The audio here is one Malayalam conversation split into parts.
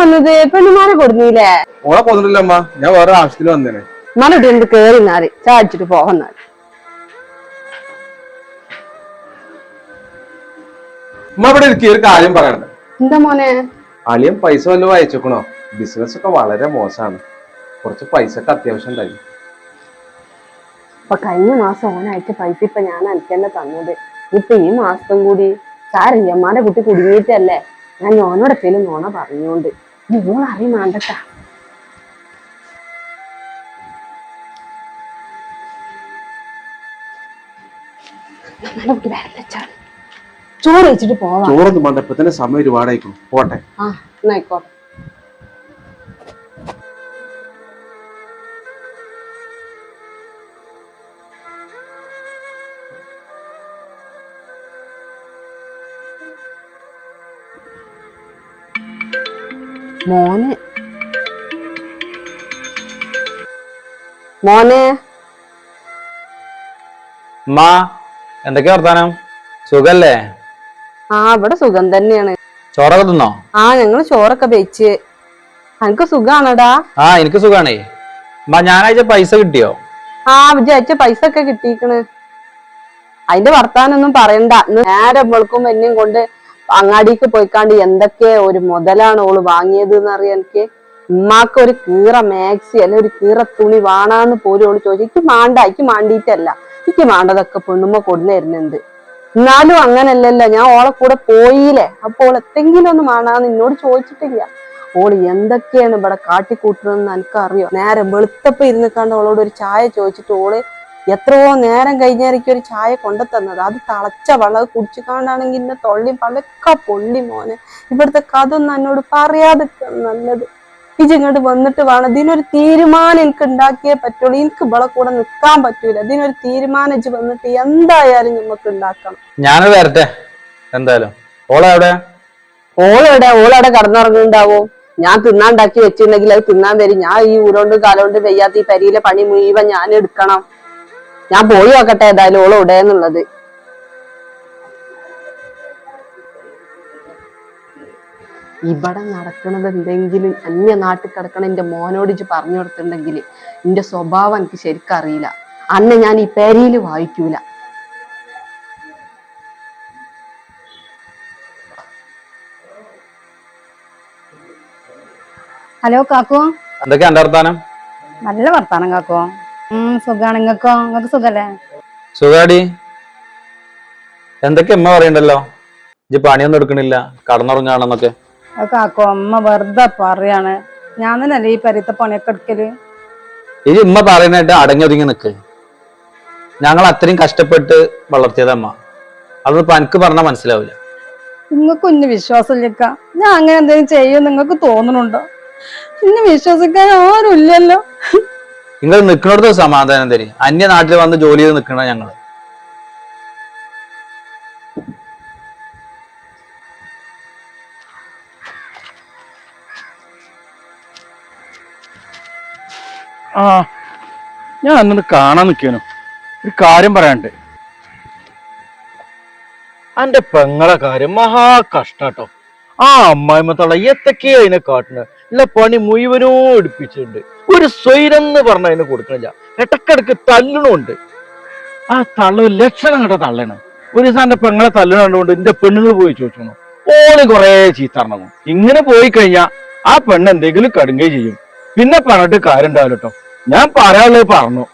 വന്നത് പെണ്ണുമാരെ കൊടുന്നില്ലേ? ഓളെ കൊന്നിട്ടില്ല അമ്മ, ഞാൻ വേറെ ആവശ്യത്തിന് വന്നേനെ. മലട്ട് എന്ത് കേറിന്നാല് ചാടിച്ചിട്ട് പോകന്നാല്. അമ്മ ഇവിടെ ഇരിക്കുക, ഒരു കാര്യം പറയണ്ട. എന്താ മോനെ? അളിയൻ പൈസ വല്ലതും അയച്ചേക്കണോ? ബിസിനസ് ഒക്കെ വളരെ മോശമാണ്, കുറച്ച് പൈസ ഒക്കെ അത്യാവശ്യം ഉണ്ടായി. ഇപ്പൊ കഴിഞ്ഞ മാസം ഓനയച്ച പൈസ ഇപ്പൊ ഞാൻ എനിക്ക് തന്നെ തന്നത്. ഇപ്പൊ ഈ മാസം കൂടി സാരില്ല, അമ്മാന്റെ കുട്ടി കുടുങ്ങിയിട്ടല്ലേ. ഞാൻ ഓനോടൊക്കെയും നോണ പറഞ്ഞോണ്ട് നിങ്ങൾ അറിയും വേണ്ടട്ടാ. ചോറ് വെച്ചിട്ട് പോവാം. ചോറൊന്നും വേണ്ട, ഇപ്പൊ തന്നെ സമയം ഒരുപാടായിക്കും. പോട്ടെ. ആ എന്നായിക്കോട്ടെ. മോനെ മോനെ എന്തൊക്കെയാ വർത്താനം? സുഖല്ലേ? ആ ഇവിടെ സുഖം തന്നെയാണ്. ചോറൊക്കെ തിന്നോ? ആ ഞങ്ങള് ചോറൊക്കെ വെച്ച്. എനിക്ക് സുഖാണടാ? ആ എനിക്ക് സുഖാണേ. ഞായറാഴ്ച പൈസ കിട്ടിയോ? ആ വിചാരിച്ച പൈസ ഒക്കെ കിട്ടിയിക്കണ്. അതിന്റെ വർത്താനൊന്നും പറയണ്ട. നേരെ വെളുക്കും എന്നെയും കൊണ്ട് അങ്ങാടിക്ക് പോയിക്കാണ്ട് എന്തൊക്കെ ഒരു മുതലാണ് ഓള് വാങ്ങിയത് എന്നറിയാം. എനിക്ക് ഉമ്മാക്ക് ഒരു കീറ മാക്സി അല്ലെ ഒരു കീറ തുണി വാണാന്ന് പോലും ഓള് ചോദിച്ചു. എനിക്ക് മാണ്ടിയിട്ടല്ല, എനിക്ക് മാണ്ടതൊക്കെ പെണ്ണുമ്മ കൊടുന്നു തരുന്നുണ്ട്. എന്നാലും അങ്ങനല്ലല്ലോ, ഞാൻ ഓളെ കൂടെ പോയില്ലേ, അപ്പോൾ എന്തെങ്കിലും ഒന്ന് മാണാന്ന് എന്നോട് ചോദിച്ചിട്ടില്ല. ഓള് എന്തൊക്കെയാണ് ഇവിടെ കാട്ടിക്കൂട്ടുന്നതെന്ന് എനിക്കറിയോ. നേരെ വെളുത്തപ്പ ഇരുന്നിക്കാണ്ട് ഓളോട് ഒരു ചായ ചോദിച്ചിട്ട് ഓള് എത്രയോ നേരം കഴിഞ്ഞായിരിക്കും ഒരു ചായ കൊണ്ടു തന്നത്. അത് തളച്ച വെള്ളം കുടിച്ചിക്കാണ്ടാണെങ്കിൽ ഇന്നെ തൊള്ളി പലക്ക പൊള്ളി. മോനെ ഇവിടുത്തെ കഥ ഒന്നും എന്നോട് പറയാതെ നല്ലത്. ഇങ്ങോട്ട് വന്നിട്ട് വേണം ഇതിനൊരു തീരുമാനം എനിക്ക് ഉണ്ടാക്കിയേ പറ്റുള്ളൂ. എനിക്ക് ഇവിടെ കൂടെ നിൽക്കാൻ പറ്റൂല. ഇതിനൊരു തീരുമാനം ഇജ്ജ് വന്നിട്ട് എന്തായാലും നമുക്ക് ഉണ്ടാക്കണം. ഞാനത് വരട്ടെ എന്തായാലും. ഓളെവിടെ? ഓളവിടെ കടന്നുറങ്ങുന്നുണ്ടാവും. ഞാൻ തിന്നാണ്ടാക്കി വെച്ചിട്ടുണ്ടെങ്കിൽ അത് തിന്നാൻ വരും. ഞാൻ ഈ ഊരോണ്ട് കാലോണ്ട് വയ്യാത്ത ഈ പരിയിലെ പണി മുഴുവൻ ഞാൻ എടുക്കണം. ഞാൻ പോയി നോക്കട്ടെ ഏതായാലും ഓള് എവിടെയെന്നുള്ളത്. ഇവിടെ നടക്കണത് എന്തെങ്കിലും അന്യ നാട്ടിൽ കിടക്കണ എന്റെ മോനോട് ഇജ്ജ് പറഞ്ഞു കൊടുത്തിട്ടുണ്ടെങ്കിൽ എന്റെ സ്വഭാവം എനിക്ക് ശരിക്കും അറിയില്ല. അന്ന് ഞാൻ ഈ പേരിയില് വായിക്കൂല. ഹലോ കാക്കു, എന്തൊക്കെയാ എന്റെ വർത്താനം? നല്ല വർത്താനം കാക്കു. സുഖാണ്. നിങ്ങൾക്കോ? നിങ്ങൾക്ക് സുഖല്ലേ? സുഖാടി. എന്തൊക്കെ അമ്മ പറയണ്ടല്ലോ, ഇജ്ജ് പണിയൊന്നും എടുക്കണില്ല, കടന്നുറങ്ങാണെന്നൊക്കെ. കാക്കു അമ്മ വെറുതെ പറയാണ്. ഞാൻ തന്നെയല്ലേ ഈ പരിത്തെ പണിയൊക്കെ എടുക്കല്. ഇത് ഉമ്മ പറയുന്നതായിട്ട് അടങ്ങി ഒതുങ്ങി നിക്ക്. ഞങ്ങൾ അത്രയും കഷ്ടപ്പെട്ട് വളർത്തിയതമ്മ, അതൊന്നും എനിക്ക് പറഞ്ഞാൽ മനസ്സിലാവില്ല. നിങ്ങൾക്കും ഇന്നെ വിശ്വാസമില്ലക്ക. ഞാൻ അങ്ങനെ എന്തെങ്കിലും ചെയ്യും നിങ്ങൾക്ക് തോന്നുന്നുണ്ടോ? ഇന്നെ വിശ്വസിക്കാൻ ആരും ഇല്ലല്ലോ. നിങ്ങൾ നിൽക്കുന്നിടത്ത് സമാധാനം തരും. അന്യ നാട്ടിൽ വന്ന് ജോലി ചെയ്ത് നിൽക്കണ ഞങ്ങള്. ആ ഞാൻ അന്നു കാണാൻ നിൽക്കാനു ഒരു കാര്യം പറയാണ്ട്. അന്റെ പെങ്ങളെ കാര്യം മഹാ കഷ്ടാട്ടോ. ആ അമ്മായിമ്മ തള്ള എത്തൊക്കെയോ അതിനെ കാട്ടുന്നത്. ഇല്ല പണി മുഴുവനോ എടുപ്പിച്ചിട്ടുണ്ട്. ഒരു സ്വൈരം എന്ന് പറഞ്ഞ അതിനെ കൊടുക്കണില്ല. ഇടക്കിടക്ക് തല്ലണുണ്ട്. ആ തള്ള ലക്ഷണം കേട്ട തള്ളണ്. ഒരു ദിവസം എന്റെ പെങ്ങളെ തല്ലണ കണ്ടുകൊണ്ട് എന്റെ പെണ്ണുങ്ങൾ പോയി ചോദിച്ചു. ഓള് കൊറേ ചീത്തറങ്ങും. ഇങ്ങനെ പോയി കഴിഞ്ഞാ ആ പെണ്ണ് എന്തെങ്കിലും കടുങ്ങുകയും ചെയ്യും. പിന്നെ പറഞ്ഞിട്ട് കാര്യം ഉണ്ടാവില്ല കേട്ടോ. ഞാൻ പറയാനുള്ളത് പറഞ്ഞു.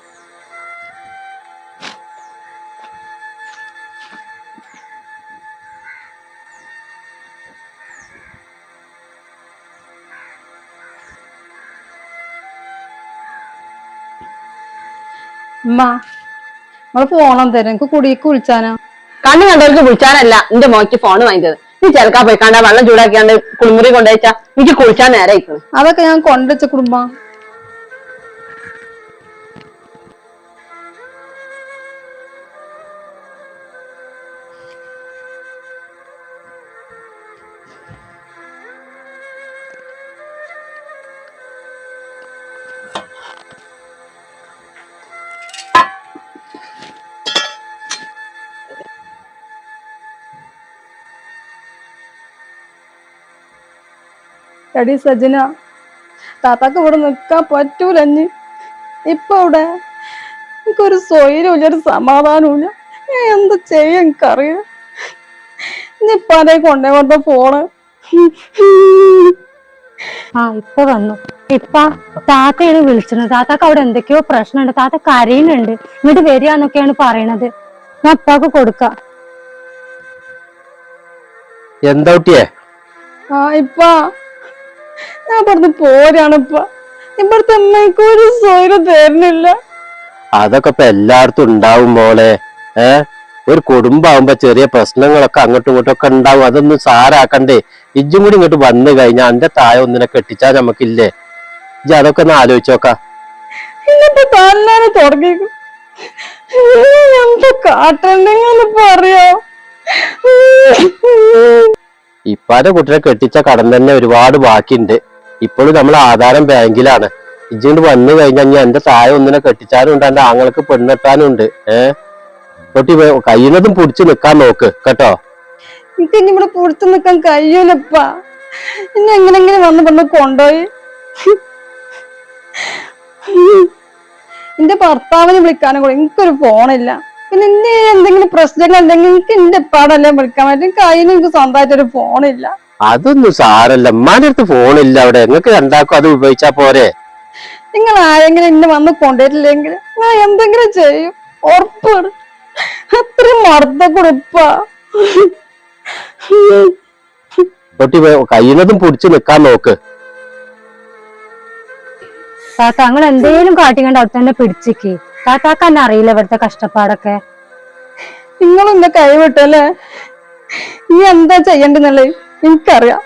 നമ്മള് ഫോണം തരും. എനിക്ക് കുടിക്ക് വിളിച്ചാനോ? കണ്ണു കണ്ടവർക്ക് വിളിച്ചാനല്ല എന്റെ മോയ്ക്ക് ഫോൺ വാങ്ങിയത്. നീ ചെറുക്കാ പോയിക്കാണ്ട വെള്ളം ചൂടാക്കിയാണ്ട് കുളിമുറി കൊണ്ടുവച്ചാ എനിക്ക് കുളിച്ചാൻ നേരെ ആയിക്കണ്. അതൊക്കെ ഞാൻ കൊണ്ടുവച്ച കുടുംബ. എടി സജന, താത്താക്ക് ഇവിടെ നിക്കാൻ പറ്റൂലഞ്ഞ്. ഇപ്പൊ ഇവിടെ എനിക്കൊരു സ്വൈരമില്ല, ഒരു സമാധാനമില്ല. ഞാൻ എന്താ ചെയ്യാൻ എനിക്കറിയാം. ഇനിയിപ്പാരെ കൊണ്ടേ കൊണ്ട ഫോണ്. ഇപ്പൊ വന്നു. ഇപ്പ താത്തയാണ് വിളിച്ചത്. താത്താക്ക് അവിടെ എന്തൊക്കെയോ പ്രശ്നമുണ്ട്, താത്ത കരയുന്നുണ്ട്, ഇങ്ങോട്ട് വരികന്നൊക്കെയാണ് പറയണത്. ഞാൻ ഇപ്പാക്ക് കൊടുക്കാം. എന്താ കുട്ടിയെ? ഇപ്പ ഞാൻ ഇവിടുന്ന് പോരാണ്. ഇവിടുത്തെ അമ്മയ്ക്ക് ഒരു സ്വൈരം തരുന്നില്ല. അതൊക്കെ ഇപ്പൊ എല്ലായിടത്തും ഉണ്ടാവും മോളെ. ഒരു കുടുംബാവുമ്പോ ചെറിയ പ്രശ്നങ്ങളൊക്കെ അങ്ങോട്ടും ഇങ്ങോട്ടും ഒക്കെ ഉണ്ടാവും. അതൊന്നും സാരാക്കണ്ടേ. ഇജ്ജും കൂടി ഇങ്ങോട്ട് വന്നു കഴിഞ്ഞാൽ എന്റെ താഴെ ഒന്നിനെ കെട്ടിച്ചാ നമുക്കില്ലേ? ഇജ്ജ് അതൊക്കെ ഒന്ന് ആലോചിച്ചോക്ക. ഇങ്ങനത്തെ തല്ലാനെ തുടങ്ങിയേക്കും. എന്താ കാട്ടെന്തെങ്കിലും പറയാ? ഇപ്പാന്റെ കുട്ടിനെ കെട്ടിച്ച കടം തന്നെ ഒരുപാട് ബാക്കിയുണ്ട്. ഇപ്പോഴും നമ്മൾ ആധാരം ബാങ്കിലാണ്. ഇജ്ജുകൊണ്ട് വന്നു കഴിഞ്ഞാൽ ഞാൻ എന്റെ താഴെ ഒന്നിനെ കെട്ടിച്ചാലും ഉണ്ട്, എന്റെ ആങ്ങൾക്ക് പെണ്ണെട്ടാനും ഉണ്ട്. കുട്ടി കഴിയുന്നതും പിടിച്ചു നിക്കാൻ നോക്ക് കേട്ടോ. എനിക്ക് ഇനി ഇവിടെ പിടിച്ചു നിക്കാൻ കഴിയൂലപ്പ. ഇനി എങ്ങനെങ്കിലും വന്ന് കൊണ്ടുപോയി എന്റെ ഭർത്താവിനെ വിളിക്കാനും കൂടെ എനിക്കൊരു ഫോണില്ല. പിന്നെ ഇനി എന്തെങ്കിലും പ്രശ്നങ്ങൾ ഉണ്ടെങ്കിൽ എനിക്ക് എന്റെ എപ്പാടല്ലേ വിളിക്കാൻ പറ്റും. കയ്യിൽ എനിക്ക് സ്വന്തമായിട്ടൊരു ഫോണില്ല. അതൊന്നും സാരല്ല. ഉമ്മാന്റെ അടുത്ത് ഫോണില്ല അവിടെ. നിങ്ങൾക്ക് രണ്ടാക്കും അത് ഉപയോഗിച്ചാ പോരെ. നിങ്ങൾ ആരെങ്കിലും എന്നെ വന്ന് കൊണ്ടുവരില്ലെങ്കിൽ ഞാൻ എന്തെങ്കിലും ചെയ്യും, ഉറപ്പാണ്. അത്രയും മർദ്ദം കൊടുപ്പ. കുട്ടി കഴിയുന്നതും പിടിച്ചു നിക്കാൻ നോക്ക്. താത്ത നിങ്ങൾ എന്തേലും കാട്ടിക്കണ്ട അവിടെ തന്നെ പിടിച്ചിക്ക്. താത്താക്ക് തന്നെ അറിയില്ല ഇവിടുത്തെ കഷ്ടപ്പാടൊക്കെ. നിങ്ങളും എന്റെ കൈ വിട്ടല്ലേ. നീ എന്താ ചെയ്യണ്ടെന്നുള്ളത് എനിക്കറിയാം.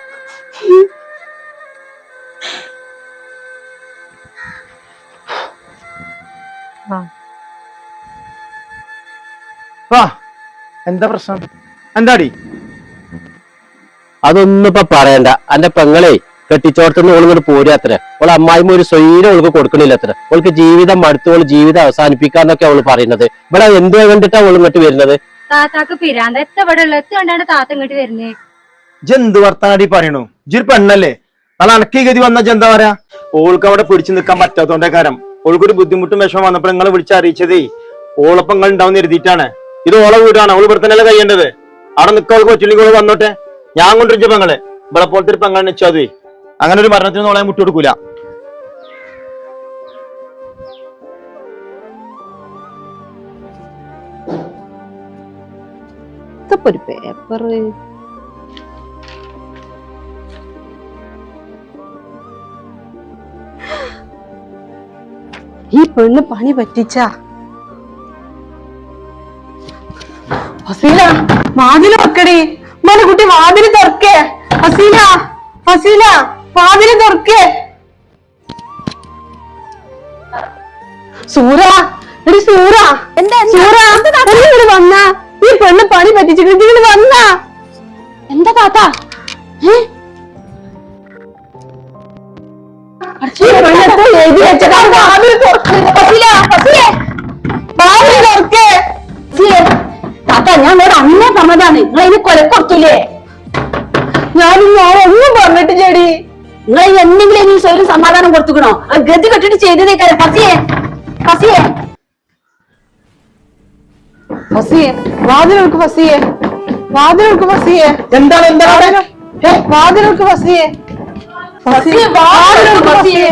എന്താ പ്രശ്നം? എന്താടി? അതൊന്നും ഇപ്പൊ പറയണ്ട. എന്റെ പെങ്ങളെ കെട്ടിച്ചോടത്തുനിന്ന് ഓളിങ്ങോട്ട് പോരാത്ര. ഓളെ അമ്മായിമ്മ ഒരു സ്വൈരം ഓൾക്ക് കൊടുക്കണില്ല അത്ര. ഓൾക്ക് ജീവിതം മടുത്ത് ഓള് ജീവിതം അവസാനിപ്പിക്കാന്നൊക്കെ അവള് പറയുന്നത്. ഇവിടെ എന്ത് കണ്ടിട്ടാ ഓള് ഇങ്ങോട്ട് വരുന്നത്? താത്താക്ക് പിരാന്ത എത്തവിടെ ഉള്ള എത്തുകൊണ്ടാണ് താത്ത ഇങ്ങോട്ട് വരുന്നത്. എന്ത് വർത്താനടി പറയണു? ഇജ്ജൊരു പെണ്ണല്ലേ? നാളെ അനക്കീ ഗതി വന്ന എന്താ പറയാ? ഓൾക്ക് അവിടെ പിടിച്ചു നിൽക്കാൻ പറ്റാത്തോണ്ടേ കാര്യം. ഓൾക്കൊരു ബുദ്ധിമുട്ടും വിഷമം വന്നപ്പോൾ നിങ്ങളെ വിളിച്ചറിയിച്ചതേ ഓളപ്പം നിങ്ങൾ ഉണ്ടാവുന്ന എഴുതിയിട്ടാണ്. ഇത് ഓളെ വീടാണ്. ഓള് ഇവിടെ തന്നെയല്ലേ കഴിയേണ്ടത്. അവിടെ നിൽക്കാൻ പറ്റില്ലെങ്കിൽ ഓള് വന്നോട്ടെ. ഞാൻ കൊണ്ടിരിച്ച പെങ്ങളെ ഇവിടെ പോലത്തെ ഒരു പെങ്ങളെ വെച്ചാൽ അങ്ങനെ ഒരു മരണത്തിന് ഓളെ മുട്ടുകൊടുക്കൂല. ഒരു പേപ്പർ ഈ പെണ്ണ് പണി പറ്റിച്ച. ഫസീല വാതില് വെക്കടി. കുട്ടി വാതില് തുറക്കേ. ഫസീല ഫസീല വാതില് തുറക്കേ. സൂറ എടി സൂറ, സൂറ വന്ന ഈ പെണ്ണ് പണി പറ്റിച്ചിട്ട് വന്ന. എന്താ താത്ത? താത്ത ഞാൻ വേറെ അന്നേ പറഞ്ഞതാണ്. നിങ്ങൾ അതിന് കൊലക്കൊടുത്തില്ലേ? ഞാനിന്ന് ഒന്നും പറഞ്ഞിട്ട് ചേടി. നിങ്ങൾ എന്തെങ്കിലും ഇനി സ്വയം സമാധാനം കൊടുത്തുക്കണോ? ഗതി കെട്ടിട്ട് ചെയ്തതേക്കാരെ. ഫസിയെ ഫസിയെ ഫസിയെ വാതിലെടുക്ക്. ഫസിയെ വാതിലെടുക്ക്. ഫസിയെ എന്താണ് വാതിലെടുക്ക്. ഫസിയെ ഫസിയെ വാതിലെടുക്ക്. ഫസിയെ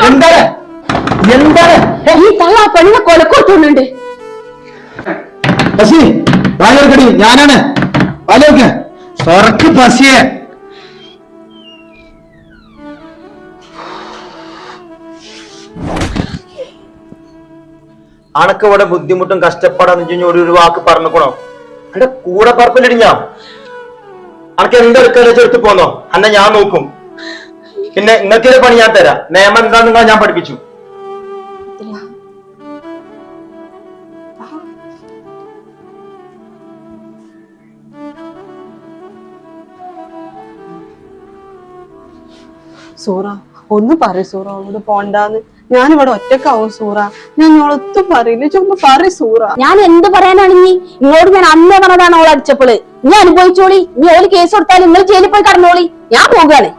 എന്താണ് ഈ തള്ള പെണ്ണിനെ കൊലക്കൊടുത്തുണ്ട്. ഫസി വാലോക്കടി, ഞാനാണ്. വാലോക്ക് സൊറക്ക് ഫസിയെ. അനക്ക് ഇവിടെ ബുദ്ധിമുട്ടും കഷ്ടപ്പാടാന്ന് ഒരു വാക്ക് പറഞ്ഞിക്കണോ? എന്റെ കൂടെ പറപ്പിലിടിഞ്ഞ അനക്ക് എന്തെടുക്കാന്ന് ചെറുത്ത് പോന്നോ? അന്നെ ഞാൻ നോക്കും. പിന്നെ ഇങ്ങനത്തെ പണി ഞാൻ തരാം. നിയമം എന്താന്ന് നിങ്ങൾ ഞാൻ പഠിപ്പിച്ചു. സൂറ ഒന്ന് പറ സൂറ, അവളോട് പോണ്ടാന്ന്. ഞാനിവിടെ ഒറ്റക്കാവും സൂറ. ഞാൻ ഞങ്ങളൊത്തും പറയില്ല. ചുമ്മാ പറ സൂറ. ഞാൻ എന്ത് പറയാനാണ്? ഇങ്ങോട്ട് ഞാൻ അന്നേ പറഞ്ഞതാണ് അവൾ അടിച്ചപ്പോള്. നീ അനുഭവിച്ചോളി, നീ ഓല് കേസ് കൊടുത്താൽ നിങ്ങൾ ജയിലിൽ പോയി കടന്നോളി, ഞാൻ പോവുകയാണ്.